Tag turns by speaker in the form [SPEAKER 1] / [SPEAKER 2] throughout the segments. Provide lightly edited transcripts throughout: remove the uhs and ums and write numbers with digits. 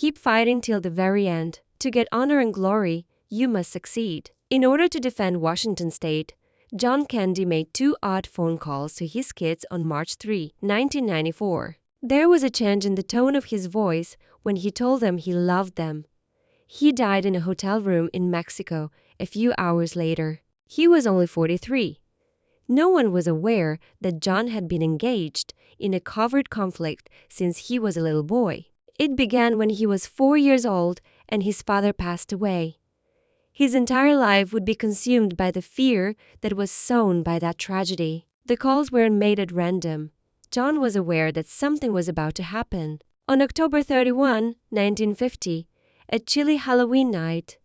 [SPEAKER 1] Keep fighting till the very end. To get honor and glory, you must succeed. In order to defend Washington state, John Kennedy made 2 odd phone calls to his kids on March 3, 1994. There was a change in the tone of his voice when he told them he loved them. He died in a hotel room in Mexico a few hours later. He was only 43. No one was aware that John had been engaged in a covert conflict since he was a little boy. It began when he was 4 years old and his father passed away. His entire life would be consumed by the fear that was sown by that tragedy. The calls weren't made at random. John was aware that something was about to happen. On October 31, 1950, a chilly Halloween night,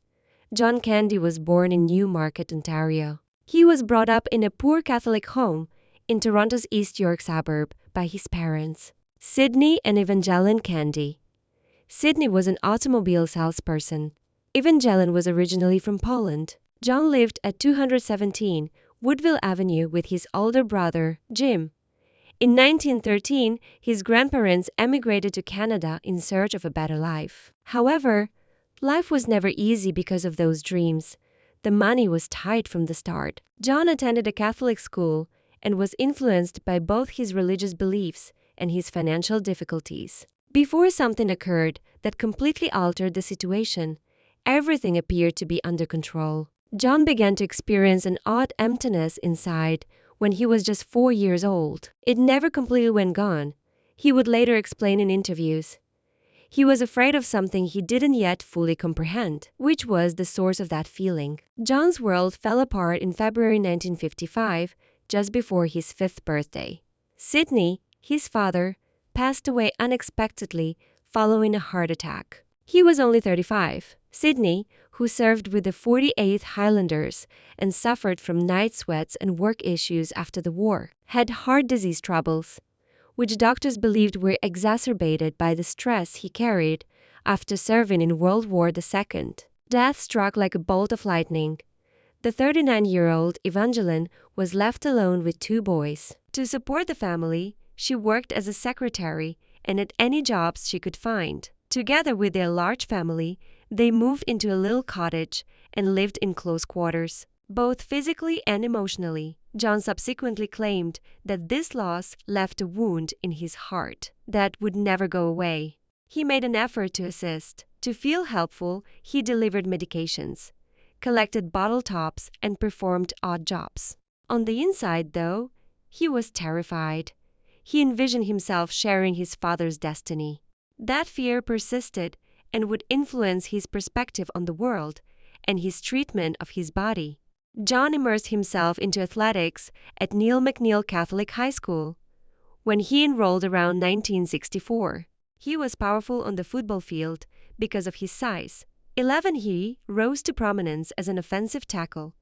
[SPEAKER 1] John Kennedy was born in Newmarket, Ontario. He was brought up in a poor Catholic home in Toronto's East York suburb by his parents, Sydney and Evangeline Kennedy. Sydney was an automobile salesperson. Evangeline was originally from Poland. John lived at 217 Woodville Avenue with his older brother, Jim. In 1913, his grandparents emigrated to Canada in search of a better life. However, life was never easy because of those dreams. The money was tight from the start. John attended a Catholic school and was influenced by both his religious beliefs and his financial difficulties. Before something occurred that completely altered the situation, everything appeared to be under control. John began to experience an odd emptiness inside when he was just 4 years old. It never completely went gone, he would later explain in interviews. He was afraid of something he didn't yet fully comprehend, which was the source of that feeling. John's world fell apart in February 1955, just before his 5th birthday. Sydney, his father, passed away unexpectedly following a heart attack. He was only 35. Sydney, who served with the 48th Highlanders and suffered from night sweats and work issues after the war, had heart disease troubles, which doctors believed were exacerbated by the stress he carried after serving in World War II. Death struck like a bolt of lightning. The 39-year-old Evangeline was left alone with 2 boys. To support the family, she worked as a secretary and at any jobs she could find. Together with their large family, they moved into a little cottage and lived in close quarters, both physically and emotionally. John subsequently claimed that this loss left a wound in his heart that would never go away. He made an effort to assist. To feel helpful, he delivered medications, collected bottle tops, and performed odd jobs. On the inside, though, he was terrified. He envisioned himself sharing his father's destiny. That fear persisted and would influence his perspective on the world and his treatment of his body. John immersed himself into athletics at Neil McNeil Catholic High School when he enrolled around 1964. He was powerful on the football field because of his size. 11, he rose to prominence as an offensive tackle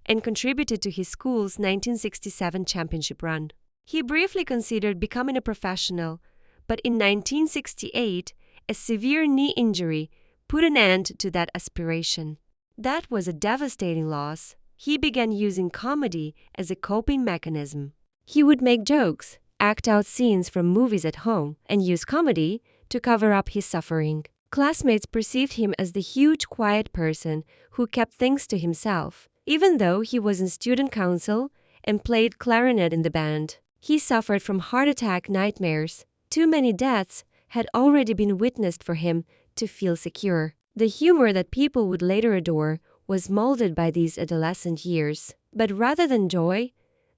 [SPEAKER 1] and contributed to his school's 1967 championship run. He briefly considered becoming a professional, but in 1968, a severe knee injury put an end to that aspiration. That was a devastating loss. He began using comedy as a coping mechanism. He would make jokes, act out scenes from movies at home, and use comedy to cover up his suffering. Classmates perceived him as the huge, quiet person who kept things to himself, even though he was in student council and played clarinet in the band. He suffered from heart attack nightmares. Too many deaths had already been witnessed for him to feel secure. The humor that people would later adore was molded by these adolescent years. But rather than joy,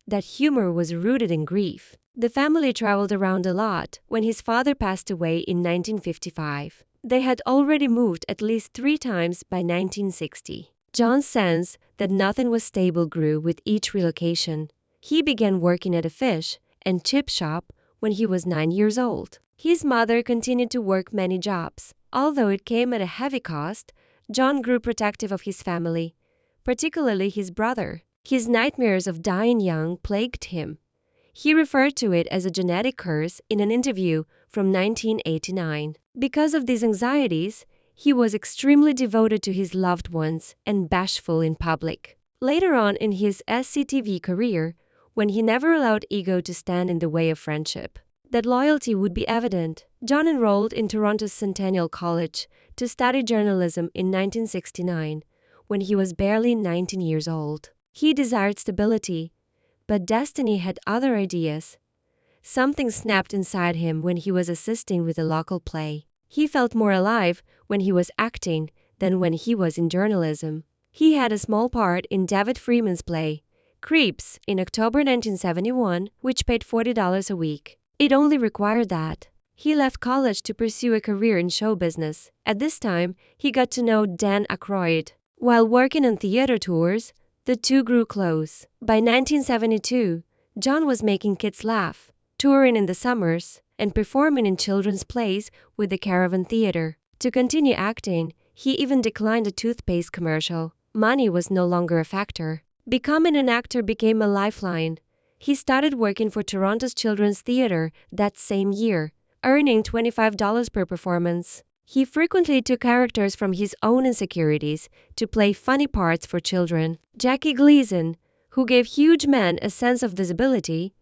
[SPEAKER 1] that humor was rooted in grief. The family traveled around a lot when his father passed away in 1955. They had already moved at least 3 times by 1960. John's sense that nothing was stable grew with each relocation. He began working at a fish and chip shop when he was 9 years old. His mother continued to work many jobs. Although it came at a heavy cost, John grew protective of his family, particularly his brother. His nightmares of dying young plagued him. He referred to it as a genetic curse in an interview from 1989. Because of these anxieties, he was extremely devoted to his loved ones and bashful in public. Later on in his SCTV career, when he never allowed ego to stand in the way of friendship, that loyalty would be evident. John enrolled in Toronto's Centennial College to study journalism in 1969, when he was barely 19 years old. He desired stability, but destiny had other ideas. Something snapped inside him when he was assisting with a local play. He felt more alive when he was acting than when he was in journalism. He had a small part in David Freeman's play, Creeps, in October 1971, which paid $40 a week. It only required that. He left college to pursue a career in show business. At this time, he got to know Dan Aykroyd. While working on theater tours, the two grew close. By 1972, John was making kids laugh, touring in the summers, and performing in children's plays with the Caravan Theater. To continue acting, he even declined a toothpaste commercial. Money was no longer a factor. Becoming an actor became a lifeline. He started working for Toronto's Children's Theatre that same year, earning $25 per performance. He frequently took characters from his own insecurities to play funny parts for children. Jackie Gleason, who gave huge men a sense of visibility,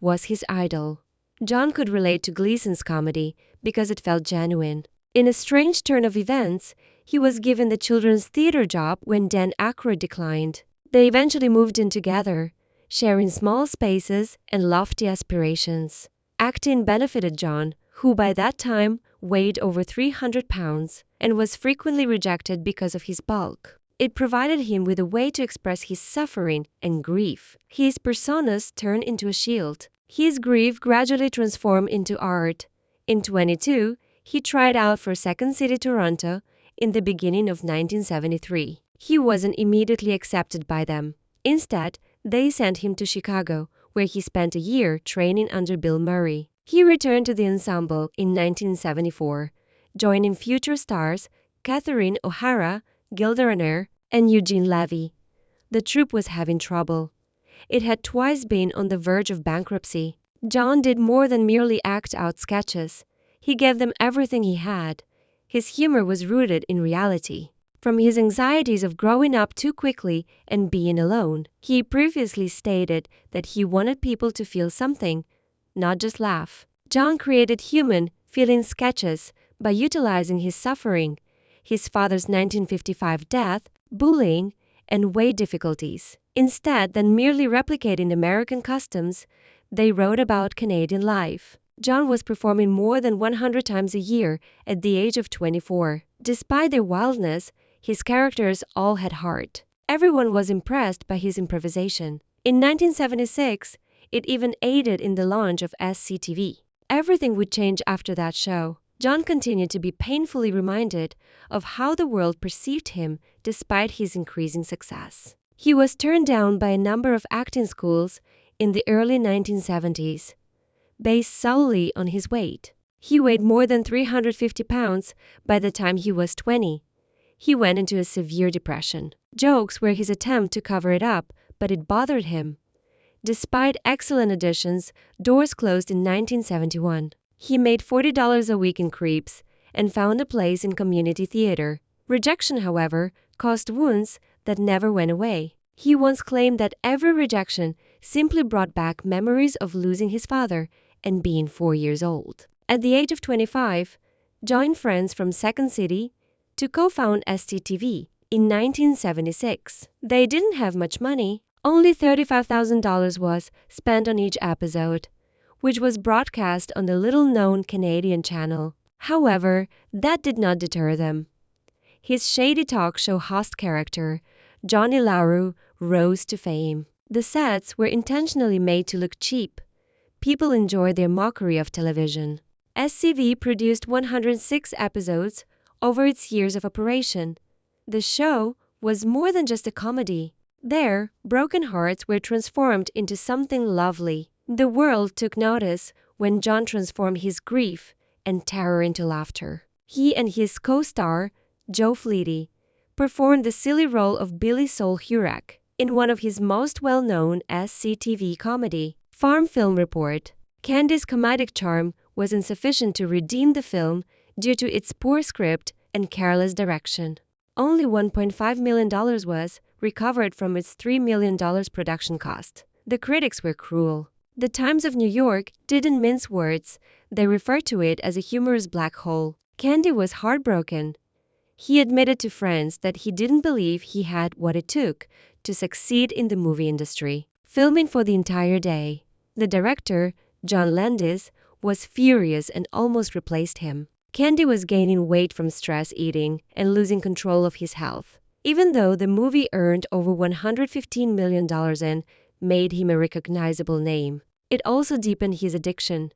[SPEAKER 1] was his idol. John could relate to Gleason's comedy because it felt genuine. In a strange turn of events, he was given the children's theater job when Dan Aykroyd declined. They eventually moved in together, sharing small spaces and lofty aspirations. Acting benefited John, who by that time weighed over 300 pounds and was frequently rejected because of his bulk. It provided him with a way to express his suffering and grief. His personas turned into a shield. His grief gradually transformed into art. In 22, he tried out for Second City Toronto in the beginning of 1973. He wasn't immediately accepted by them. Instead, they sent him to Chicago, where he spent a year training under Bill Murray. He returned to the ensemble in 1974, joining future stars Catherine O'Hara, Gilda Radner, and Eugene Levy. The troupe was having trouble. It had twice been on the verge of bankruptcy. John did more than merely act out sketches. He gave them everything he had. His humor was rooted in reality. From his anxieties of growing up too quickly and being alone, he previously stated that he wanted people to feel something, not just laugh. John created human, feeling sketches by utilizing his suffering, his father's 1955 death, bullying, and weight difficulties. Instead than merely replicating American customs, they wrote about Canadian life. John was performing more than 100 times a year at the age of 24. Despite their wildness, his characters all had heart. Everyone was impressed by his improvisation. In 1976, it even aided in the launch of SCTV. Everything would change after that show. John continued to be painfully reminded of how the world perceived him despite his increasing success. He was turned down by a number of acting schools in the early 1970s, based solely on his weight. He weighed more than 350 pounds by the time he was 20. He went into a severe depression. Jokes were his attempt to cover it up, but it bothered him. Despite excellent auditions, doors closed in 1971. He made $40 a week in Creeps and found a place in community theater. Rejection, however, caused wounds that never went away. He once claimed that every rejection simply brought back memories of losing his father and being 4 years old. At the age of 25, joined friends from Second City to co-found SCTV in 1976. They didn't have much money. Only $35,000 was spent on each episode, which was broadcast on the little-known Canadian channel. However, that did not deter them. His shady talk show host character, Johnny Lauru, rose to fame. The sets were intentionally made to look cheap. People enjoyed their mockery of television. SCV produced 106 episodes over its years of operation. The show was more than just a comedy. There, broken hearts were transformed into something lovely. The world took notice when John transformed his grief and terror into laughter. He and his co-star, Joe Fleety, performed the silly role of Billy Soul Hurak in one of his most well-known SCTV comedy, Farm Film Report. Candy's comedic charm was insufficient to redeem the film due to its poor script and careless direction. Only $1.5 million was recovered from its $3 million production cost. The critics were cruel. The Times of New York didn't mince words. They referred to it as a humorous black hole. Candy was heartbroken. He admitted to friends that he didn't believe he had what it took to succeed in the movie industry. Filming for the entire day. The director, John Landis, was furious and almost replaced him. Candy was gaining weight from stress eating and losing control of his health. Even though the movie earned over $115 million and made him a recognizable name, it also deepened his addiction.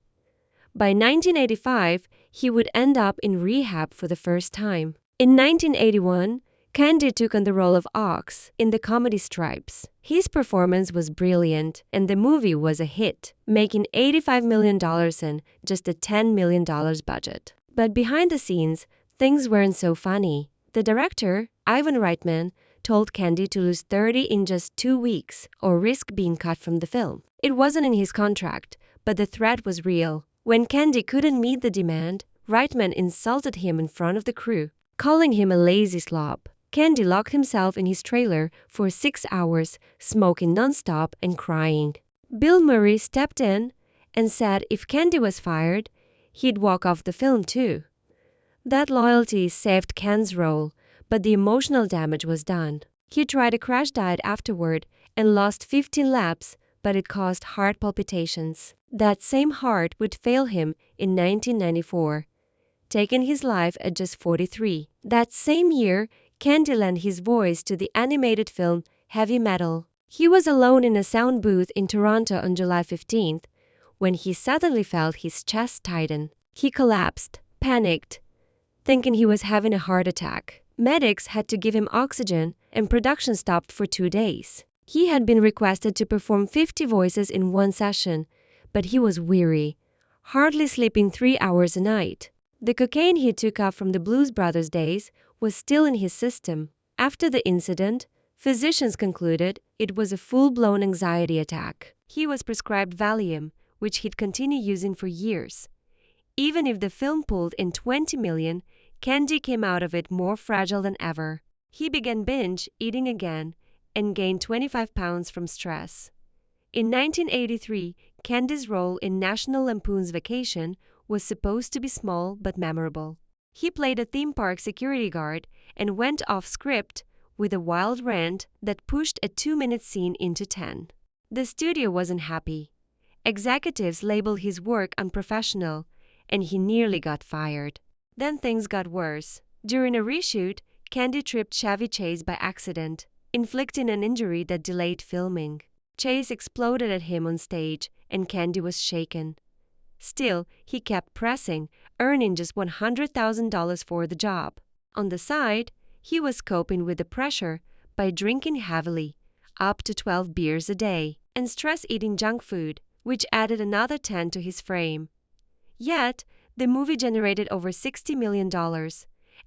[SPEAKER 1] By 1985, he would end up in rehab for the first time. In 1981, Candy took on the role of Ox in the comedy Stripes. His performance was brilliant, and the movie was a hit, making $85 million and just a $10 million budget. But behind the scenes, things weren't so funny. The director, Ivan Reitman, told Candy to lose 30 in just 2 weeks or risk being cut from the film. It wasn't in his contract, but the threat was real. When Candy couldn't meet the demand, Reitman insulted him in front of the crew, calling him a lazy slob. Candy locked himself in his trailer for 6 hours, smoking nonstop and crying. Bill Murray stepped in and said if Candy was fired, he'd walk off the film too. That loyalty saved Ken's role, but the emotional damage was done. He tried a crash diet afterward and lost 15 laps, but it caused heart palpitations. That same heart would fail him in 1994, taking his life at just 43. That same year, Candy lent his voice to the animated film Heavy Metal. He was alone in a sound booth in Toronto on July 15th when he suddenly felt his chest tighten. He collapsed, panicked, thinking he was having a heart attack. Medics had to give him oxygen, and production stopped for 2 days. He had been requested to perform 50 voices in one session, but he was weary, hardly sleeping 3 hours a night. The cocaine he took up from the Blues Brothers days was still in his system. After the incident, physicians concluded it was a full-blown anxiety attack. He was prescribed Valium, which he'd continue using for years. Even if the film pulled in $20 million, Candy came out of it more fragile than ever. He began binge eating again and gained 25 pounds from stress. In 1983, Candy's role in National Lampoon's Vacation was supposed to be small but memorable. He played a theme park security guard and went off script with a wild rant that pushed a 2-minute scene into 10. The studio wasn't happy. Executives labeled his work unprofessional, and he nearly got fired. Then things got worse. During a reshoot, Candy tripped Chevy Chase by accident, inflicting an injury that delayed filming. Chase exploded at him on stage, and Candy was shaken. Still, he kept pressing, earning just $100,000 for the job. On the side, he was coping with the pressure by drinking heavily, up to 12 beers a day, and stress-eating junk food, which added another 10 to his frame. Yet, the movie generated over $60 million,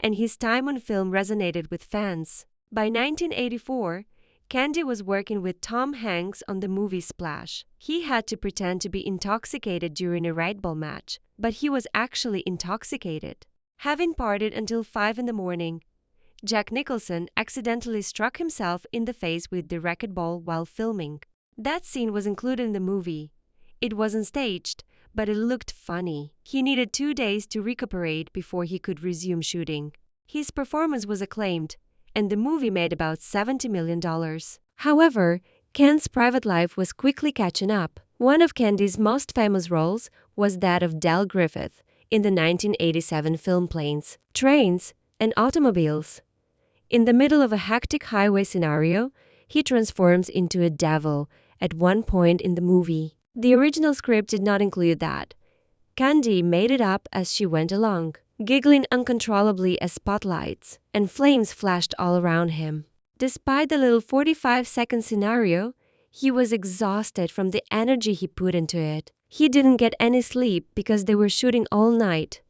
[SPEAKER 1] and his time on film resonated with fans. By 1984, Candy was working with Tom Hanks on the movie Splash. He had to pretend to be intoxicated during a ride ball match, but he was actually intoxicated. Having partied until 5 in the morning, Jack Nicholson accidentally struck himself in the face with the racquetball while filming. That scene was included in the movie. It wasn't staged, but it looked funny. He needed 2 days to recuperate before he could resume shooting. His performance was acclaimed, and the movie made about $70 million. However, Ken's private life was quickly catching up. One of Candy's most famous roles was that of Del Griffith in the 1987 film Planes, Trains, and Automobiles. In the middle of a hectic highway scenario, he transforms into a devil at one point in the movie. The original script did not include that. Candy made it up as she went along, giggling uncontrollably as spotlights and flames flashed all around him. Despite the little 45-second scenario, he was exhausted from the energy he put into it. He didn't get any sleep because they were shooting all night.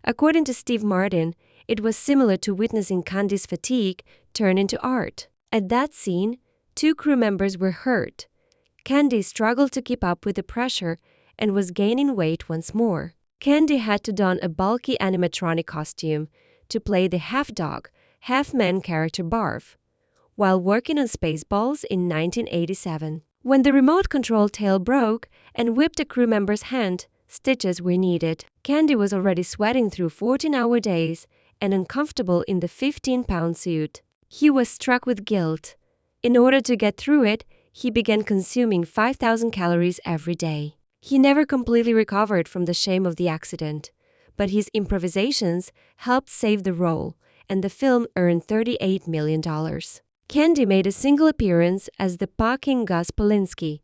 [SPEAKER 1] According to Steve Martin, it was similar to witnessing Candy's fatigue turn into art. At that scene, 2 crew members were hurt. Candy struggled to keep up with the pressure and was gaining weight once more. Candy had to don a bulky animatronic costume to play the half-dog, half-man character Barf, while working on Spaceballs in 1987. When the remote control tail broke and whipped a crew member's hand, stitches were needed. Candy was already sweating through 14-hour days and uncomfortable in the 15-pound suit. He was struck with guilt. In order to get through it, he began consuming 5,000 calories every day. He never completely recovered from the shame of the accident, but his improvisations helped save the role, and the film earned $38 million. Candy made a single appearance as the parking Gus Polinski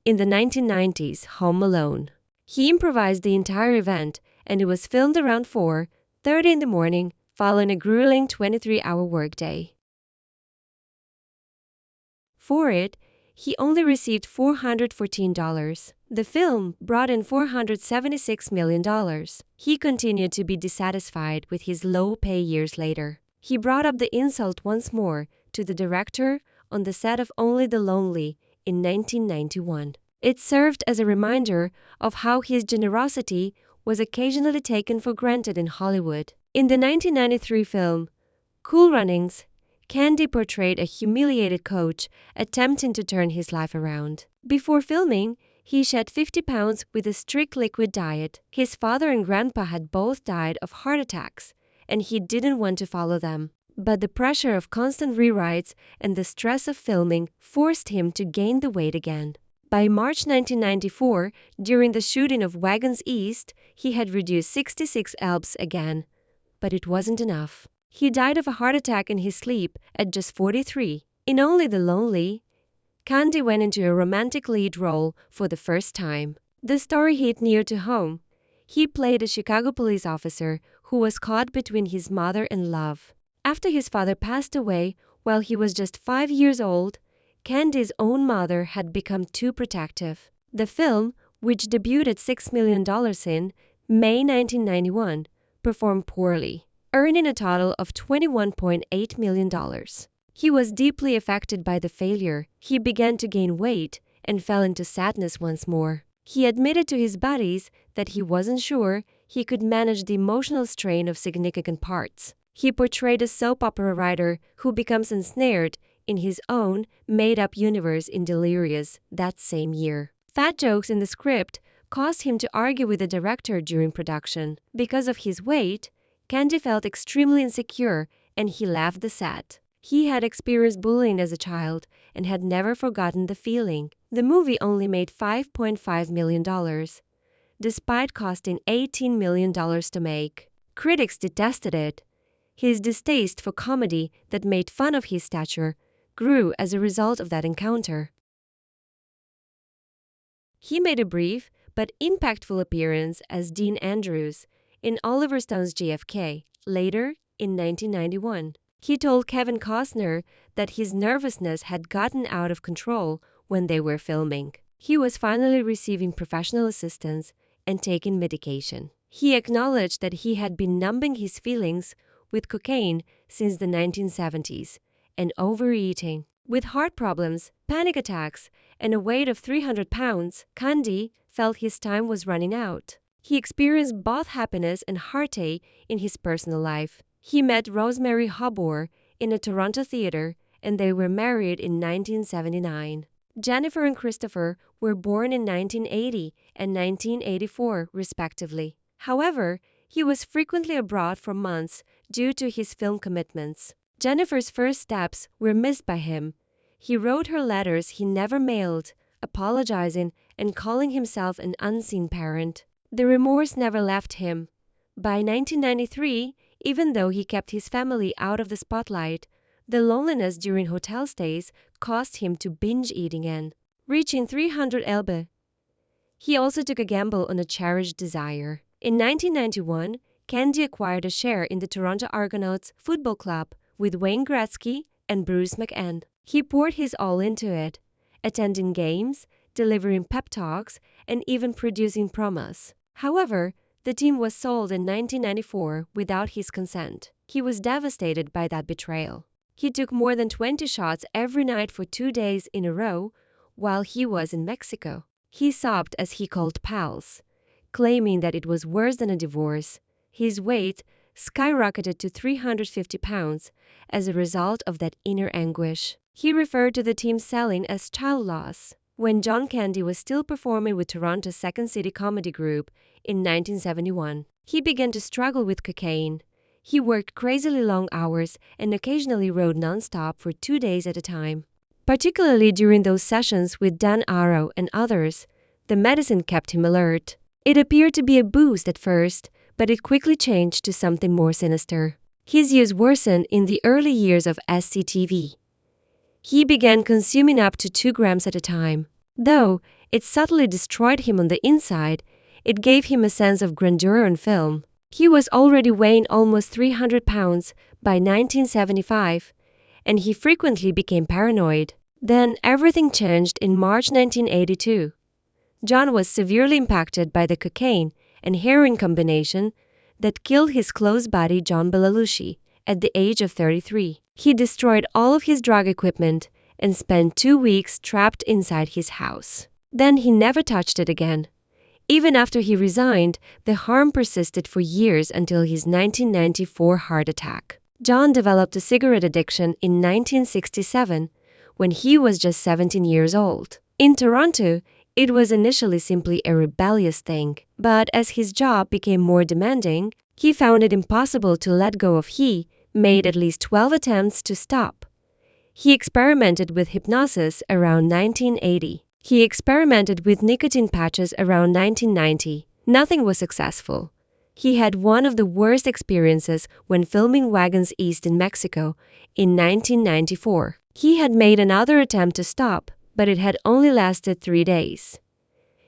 [SPEAKER 1] in the 1990s Home Alone. He improvised the entire event, and it was filmed around 4:30 in the morning, following a grueling 23-hour workday. For it, he only received $414. The film brought in $476 million. He continued to be dissatisfied with his low pay years later. He brought up the insult once more to the director on the set of Only the Lonely in 1991. It served as a reminder of how his generosity was occasionally taken for granted in Hollywood. In the 1993 film Cool Runnings, Candy portrayed a humiliated coach attempting to turn his life around. Before filming, he shed 50 pounds with a strict liquid diet. His father and grandpa had both died of heart attacks, and he didn't want to follow them. But the pressure of constant rewrites and the stress of filming forced him to gain the weight again. By March 1994, during the shooting of Wagons East, he had reduced 66 lbs again, but it wasn't enough. He died of a heart attack in his sleep at just 43. In Only the Lonely, Candy went into a romantic lead role for the first time. The story hit near to home. He played a Chicago police officer who was caught between his mother and love. After his father passed away while he was just 5 years old, Candy's own mother had become too protective. The film, which debuted at $6 million in May 1991, performed poorly, earning a total of $21.8 million. He was deeply affected by the failure. He began to gain weight and fell into sadness once more. He admitted to his buddies that he wasn't sure he could manage the emotional strain of significant parts. He portrayed a soap opera writer who becomes ensnared in his own made-up universe in Delirious that same year. Fat jokes in the script caused him to argue with the director during production. Because of his weight, Candy felt extremely insecure and he left the set. He had experienced bullying as a child and had never forgotten the feeling. The movie only made $5.5 million, despite costing $18 million to make. Critics detested it. His distaste for comedy that made fun of his stature grew as a result of that encounter. He made a brief but impactful appearance as Dean Andrews in Oliver Stone's JFK, later in 1991. He told Kevin Costner that his nervousness had gotten out of control when they were filming. He was finally receiving professional assistance and taking medication. He acknowledged that he had been numbing his feelings with cocaine since the 1970s and overeating. With heart problems, panic attacks, and a weight of 300 pounds, Candy felt his time was running out. He experienced both happiness and heartache in his personal life. He met Rosemary Hobor in a Toronto theater, and they were married in 1979. Jennifer and Christopher were born in 1980 and 1984, respectively. However, he was frequently abroad for months due to his film commitments. Jennifer's first steps were missed by him. He wrote her letters he never mailed, apologizing and calling himself an unseen parent. The remorse never left him. By 1993, even though he kept his family out of the spotlight, the loneliness during hotel stays caused him to binge eat again, reaching 300 lb. He also took a gamble on a cherished desire. In 1991, Candy acquired a share in the Toronto Argonauts football club with Wayne Gretzky and Bruce McEwen. He poured his all into it, attending games, delivering pep talks, and even producing promos. However, the team was sold in 1994 without his consent. He was devastated by that betrayal. He took more than 20 shots every night for 2 days in a row while he was in Mexico. He sobbed as he called pals, claiming that it was worse than a divorce. His weight skyrocketed to 350 pounds as a result of that inner anguish. He referred to the team's selling as child loss. when John Candy was still performing with Toronto's Second City Comedy Group in 1971. He began to struggle with cocaine. He worked crazily long hours and occasionally rode nonstop for 2 days at a time. Particularly during those sessions with Dan Arrow and others, the medicine kept him alert. It appeared to be a boost at first, but it quickly changed to something more sinister. His use worsened in the early years of SCTV. He began consuming up to 2 grams at a time. Though it subtly destroyed him on the inside, it gave him a sense of grandeur on film. He was already weighing almost 300 pounds by 1975, and he frequently became paranoid. Then everything changed in March 1982. John was severely impacted by the cocaine and heroin combination that killed his close buddy John Belushi at the age of 33. He destroyed all of his drug equipment and spent 2 weeks trapped inside his house. Then he never touched it again. Even after he resigned, the harm persisted for years until his 1994 heart attack. John developed a cigarette addiction in 1967 when he was just 17 years old. In Toronto, it was initially simply a rebellious thing, but as his job became more demanding, he found it impossible to let go of. He made at least 12 attempts to stop. He experimented with hypnosis around 1980. He experimented with nicotine patches around 1990. Nothing was successful. He had one of the worst experiences when filming Wagons East in Mexico in 1994. He had made another attempt to stop, but it had only lasted 3 days.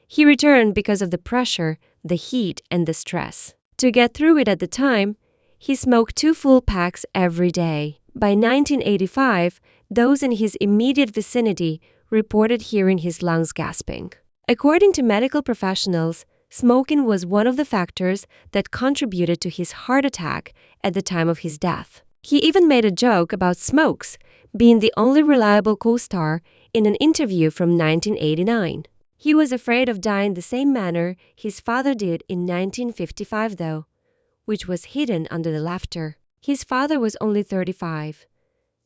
[SPEAKER 1] He returned because of the pressure, the heat, and the stress. To get through it at the time, he smoked 2 full packs every day. By 1985, those in his immediate vicinity reported hearing his lungs gasping. According to medical professionals, smoking was one of the factors that contributed to his heart attack at the time of his death. He even made a joke about Smokes being the only reliable co-star in an interview from 1989. He was afraid of dying the same manner his father did in 1955 though, which was hidden under the laughter. His father was only 35.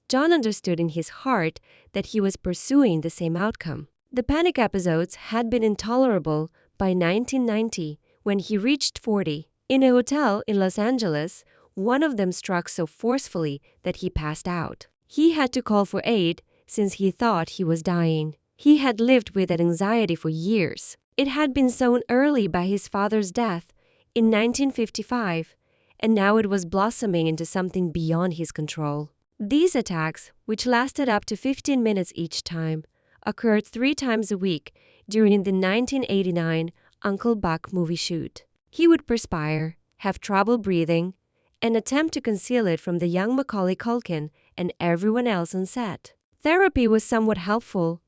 [SPEAKER 1] John understood in his heart that he was pursuing the same outcome. The panic episodes had been intolerable by 1990 when he reached 40. In a hotel in Los Angeles, one of them struck so forcefully that he passed out. He had to call for aid since he thought he was dying. He had lived with that anxiety for years. It had been sown early by his father's death in 1955, and now it was blossoming into something beyond his control. These attacks, which lasted up to 15 minutes each time, occurred 3 times a week during the 1989 Uncle Buck movie shoot. He would perspire, have trouble breathing, and attempt to conceal it from the young Macaulay Culkin and everyone else on set. Therapy was somewhat helpful.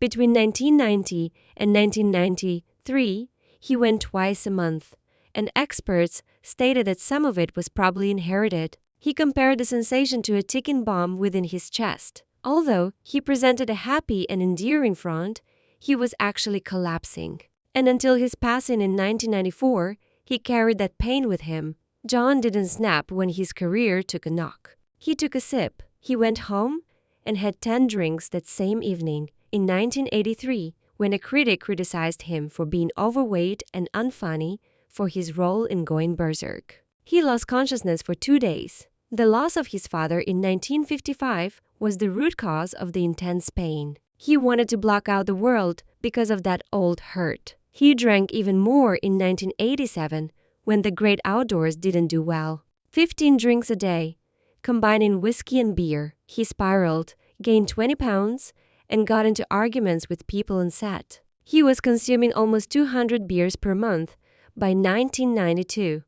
[SPEAKER 1] Between 1990 and 1993, he went twice a month, and experts stated that some of it was probably inherited. He compared the sensation to a ticking bomb within his chest. Although he presented a happy and endearing front, he was actually collapsing. And until his passing in 1994, he carried that pain with him. John didn't snap when his career took a knock. He took a sip. He went home and had 10 drinks that same evening in 1983 when a critic criticized him for being overweight and unfunny for his role in Going Berserk. He lost consciousness for 2 days. The loss of his father in 1955 was the root cause of the intense pain. He wanted to block out the world because of that old hurt. He drank even more in 1987 when the great outdoors didn't do well. 15 drinks a day, combining whiskey and beer. He spiraled, gained 20 pounds, and got into arguments with people on set. He was consuming almost 200 beers per month by 1992.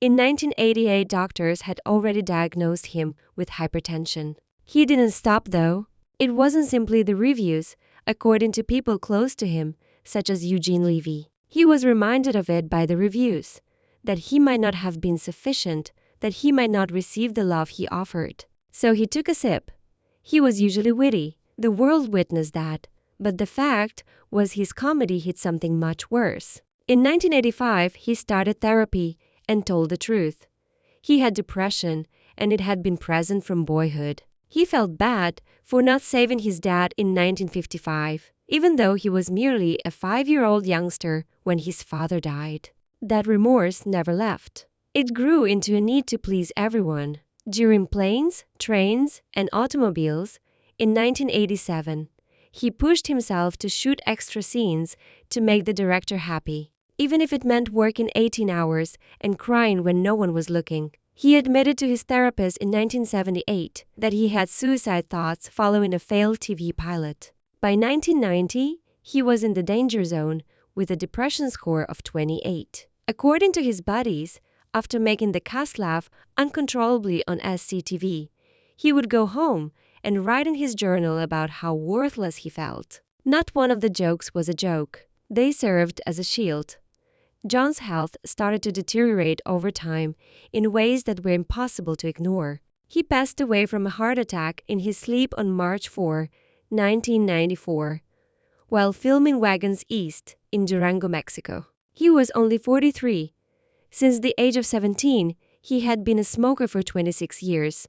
[SPEAKER 1] In 1988, doctors had already diagnosed him with hypertension. He didn't stop though. It wasn't simply the reviews, according to people close to him, such as Eugene Levy. He was reminded of it by the reviews, that he might not have been sufficient, that he might not receive the love he offered. So he took a sip. He was usually witty. The world witnessed that. But the fact was his comedy hid something much worse. In 1985, he started therapy and told the truth. He had depression, and it had been present from boyhood. He felt bad for not saving his dad in 1955. even though he was merely a 5-year-old youngster when his father died. That remorse never left. It grew into a need to please everyone. During Planes, Trains, and Automobiles, in 1987, he pushed himself to shoot extra scenes to make the director happy, even if it meant working 18 hours and crying when no one was looking. He admitted to his therapist in 1978 that he had suicide thoughts following a failed TV pilot. By 1990, he was in the danger zone with a depression score of 28. According to his buddies, after making the cast laugh uncontrollably on SCTV, he would go home and write in his journal about how worthless he felt. Not one of the jokes was a joke. They served as a shield. John's health started to deteriorate over time in ways that were impossible to ignore. He passed away from a heart attack in his sleep on March 4, 1994, while filming Wagons East in Durango, Mexico. He was only 43. Since the age of 17, he had been a smoker for 26 years.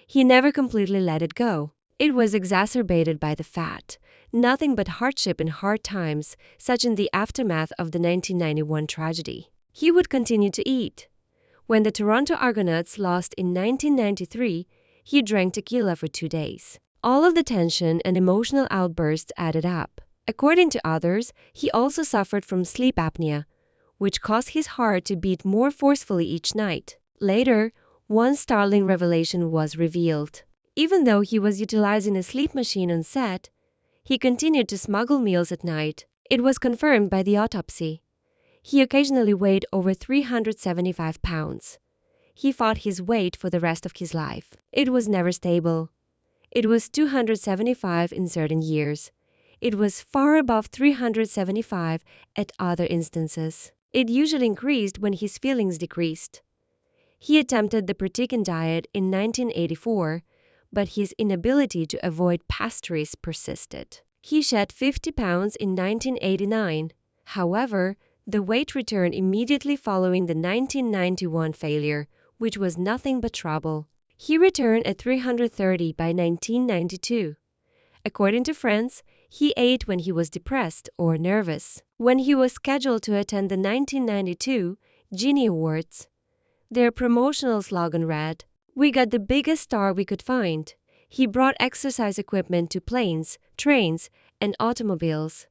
[SPEAKER 1] He never completely let it go. It was exacerbated by the fat. Nothing but hardship and hard times, such in the aftermath of the 1991 tragedy. He would continue to eat. When the Toronto Argonauts lost in 1993, he drank tequila for 2 days. All of the tension and emotional outbursts added up. According to others, he also suffered from sleep apnea, which caused his heart to beat more forcefully each night. Later, one startling revelation was revealed. Even though he was utilizing a sleep machine on set, he continued to smuggle meals at night. It was confirmed by the autopsy. He occasionally weighed over 375 pounds. He fought his weight for the rest of his life. It was never stable. It was 275 in certain years. It was far above 375 at other instances. It usually increased when his feelings decreased. He attempted the Pritikin diet in 1984, but his inability to avoid pastries persisted. He shed 50 pounds in 1989. However, the weight returned immediately following the 1991 failure, which was nothing but trouble. He returned at 330 by 1992. According to friends, he ate when he was depressed or nervous. When he was scheduled to attend the 1992 Genie Awards, their promotional slogan read, "We got the biggest star we could find." He brought exercise equipment to Planes, Trains, and Automobiles,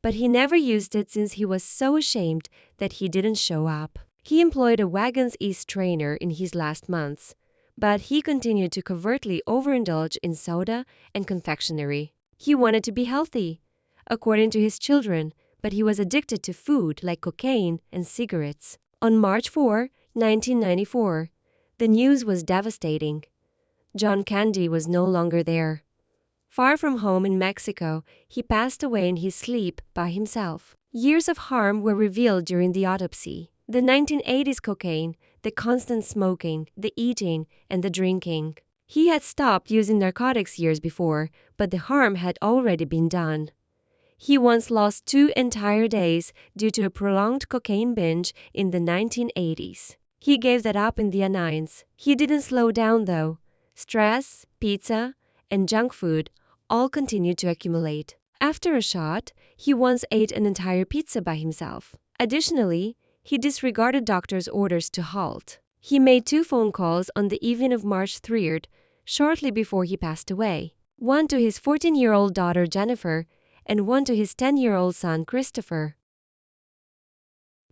[SPEAKER 1] but he never used it since he was so ashamed that he didn't show up. He employed a Wagons East trainer in his last months, but he continued to covertly overindulge in soda and confectionery. He wanted to be healthy, according to his children, but he was addicted to food like cocaine and cigarettes. On March 4, 1994, the news was devastating. John Candy was no longer there. Far from home in Mexico, he passed away in his sleep by himself. Years of harm were revealed during the autopsy. The 1980s cocaine, the constant smoking, the eating, and the drinking. He had stopped using narcotics years before, but the harm had already been done. He once lost 2 entire days due to a prolonged cocaine binge in the 1980s. He gave that up in the A9s. He didn't slow down though. Stress, pizza, and junk food all continued to accumulate. After a shot, he once ate an entire pizza by himself. Additionally, he disregarded doctors' orders to halt. He made 2 phone calls on the evening of March 3rd, shortly before he passed away. One to his 14-year-old daughter Jennifer, and one to his 10-year-old son Christopher.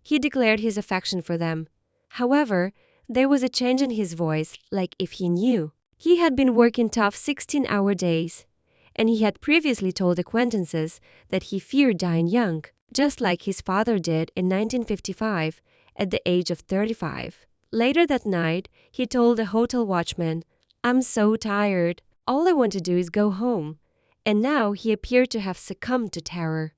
[SPEAKER 1] He declared his affection for them. However, there was a change in his voice, like if he knew. He had been working tough 16-hour days, and he had previously told acquaintances that he feared dying young, just like his father did in 1955 at the age of 35. Later that night, he told the hotel watchman, "I'm so tired. All I want to do is go home." And now he appeared to have succumbed to terror.